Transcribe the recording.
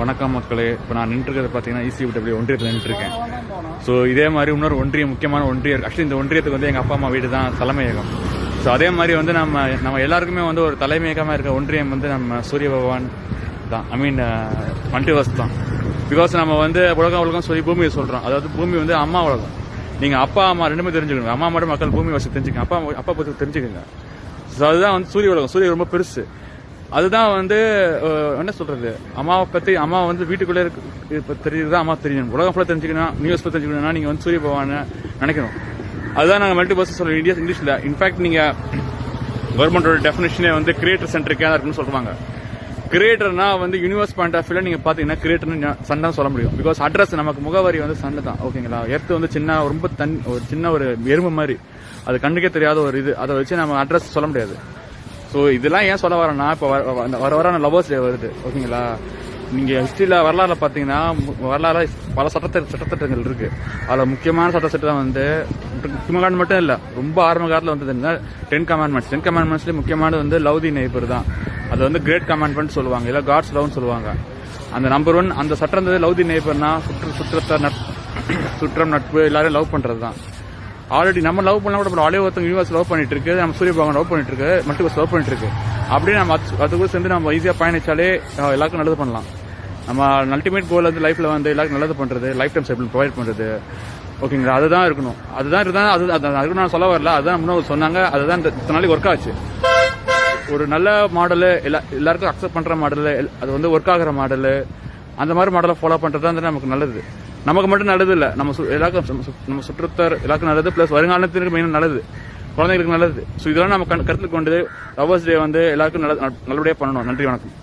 வணக்கம் மக்களே. இப்போ நான் நின்றுருக்கிறது பார்த்தீங்கன்னா ECW ஒன்றியத்தில் நின்றுருக்கேன். ஸோ இதே மாதிரி இன்னொரு முக்கியமான ஒன்றியம். ஆக்சுவலி இந்த ஒன்றியத்துக்கு வந்து எங்கள் அப்பா அம்மா வீடு தான் தலைமையகம். ஸோ அதே மாதிரி வந்து நம்ம எல்லாருக்குமே வந்து ஒரு தலைமையகமாக இருக்க ஒன்றியம் வந்து நம்ம சூரிய பகவான் தான். மல்டிவர்ஸ் தான். பிகாஸ் நம்ம வந்து உலகம் சொல்லி பூமியை சொல்கிறோம். அதாவது பூமி வந்து அம்மா உலகம். நீங்கள் அப்பா அம்மா ரெண்டுமே தெரிஞ்சுக்கணும். அம்மா மட்டும் மக்கள் பூமி வசதி தெரிஞ்சுக்கங்க, அப்பா பற்றி தெரிஞ்சுக்கோங்க. ஸோ அதுதான் வந்து சூரிய உலகம். சூரிய ரொம்ப பெருசு. அதுதான் வந்து என்ன சொல்றது, அம்மாவை பற்றி அம்மா வந்து வீட்டுக்குள்ளே தெரியுது அம்மா தெரியணும். உலகம் ஃபுல்லாக தெரிஞ்சுக்கணும், நியூஸ் பற்றி தெரிஞ்சுக்கணும்னா நீங்கள் வந்து சூரிய பகவானை நினைக்கணும். அதுதான் நாங்கள் மல்டிபர்ஸ் சொல்கிறோம் இங்கிலீஷில். இன்ஃபேக்ட் நீங்கள் கவர்மெண்டோட டெஃபினேஷனே வந்து கிரியேட்டர் சென்ட்ரிக்காக தான் இருக்குன்னு சொல்லுவாங்க. கிரியேட்டர்னா வந்து யூனிவர்ஸ் பாயிண்ட் ஆஃப் வியூல நீங்கள் பார்த்தீங்கன்னா கிரியேட்டர்னு சன் தான் சொல்ல முடியும். பிகாஸ் அட்ரஸ் நமக்கு முகவரி வந்து சன் தான். ஓகேங்களா? எர்த்து வந்து ரொம்ப ஒரு சின்ன ஒரு எறும்பு மாதிரி, அது கண்ணுக்கே தெரியாத ஒரு இது. அதை வச்சு நம்ம அட்ரஸ் சொல்ல முடியாது. ஸோ இதெல்லாம் ஏன் சொல்ல வரேன்னா, இப்போ வர லவ்வர்ஸ் டே வருது. ஓகேங்களா? நீங்கள் ஹிஸ்ட்ரியில் வரலாறுல பார்த்தீங்கன்னா வரலாறு பல சட்டத்திட்டங்கள் இருக்கு. அதில் முக்கியமான சட்டத்திட்டம் வந்து முக்கியமான மட்டும் இல்லை, ரொம்ப ஆரம்ப காலத்தில் வந்ததுன்னா 10 கமாண்ட்மெண்ட்ஸ். 10 கமாண்ட்மெண்ட்ஸ்லேயே முக்கியமானது வந்து லவ் தி நெய்பர் தான். அது வந்து கிரேட் கமாண்ட்மெண்ட் சொல்லுவாங்க, இல்லை காட்ஸ் லவ்னு சொல்லுவாங்க. அந்த நம்பர் 1 அந்த சட்டம் இருந்தது. லவ் தி நெய்பர்னா சுற்றம் நட்பு எல்லாரும் லவ் பண்ணுறது தான். ஆல்ரெடி நம்ம லவ் பண்ணா கூட ஆலே ஒருத்தங்க யூனிவர்ஸ் லவ் பண்ணிட்டு இருக்கு, நம்ம சூரிய பகவான் லவ் பண்ணிட்டு இருக்கு, மல்டிவர்ஸ் லவ் பண்ணிட்டு இருக்கு. அப்படியே நம்ம அதுக்கு சேர்ந்து நம்ம ஈஸியாக பயணிச்சாலே எல்லாருக்கும் நல்லது பண்ணலாம். நம்ம அல்டிமேட் கோல் வந்து லைஃப்ல வந்து எல்லாருக்கும் நல்லது பண்றது, லைஃப் டைம் சேஃப்டி ப்ரொவைட் பண்றது. ஓகேங்களா? அதுதான் இருக்கணும். அதுக்கு நான் சொல்ல வரல, அதுதான் முன்னோர் சொன்னாங்க. அதுதான் இத்தனை நாளைக்கு ஒர்க் ஆச்சு. ஒரு நல்ல மாடலு, எல்லாருக்கும் அக்செப்ட் பண்ற மாடலு, அது வந்து ஒர்க் ஆகிற மாடலு, அந்த மாதிரி மாடலை ஃபாலோ பண்றது தான் நமக்கு நல்லது. நமக்கு மட்டும் நல்லது இல்லை, நம்ம எல்லாருக்கும், நம்ம சுற்றத்தார் எல்லாருக்கும் நல்லது. பிளஸ் வருங்காலத்திற்கு மெயினாக நல்லது, குழந்தைகளுக்கு நல்லது. ஸோ இதெல்லாம் நம்ம கருத்தில் கொண்டு லவ்வர்ஸ் டே வந்து எல்லாருக்கும் நல்லபடியாக பண்ணணும். நன்றி, வணக்கம்.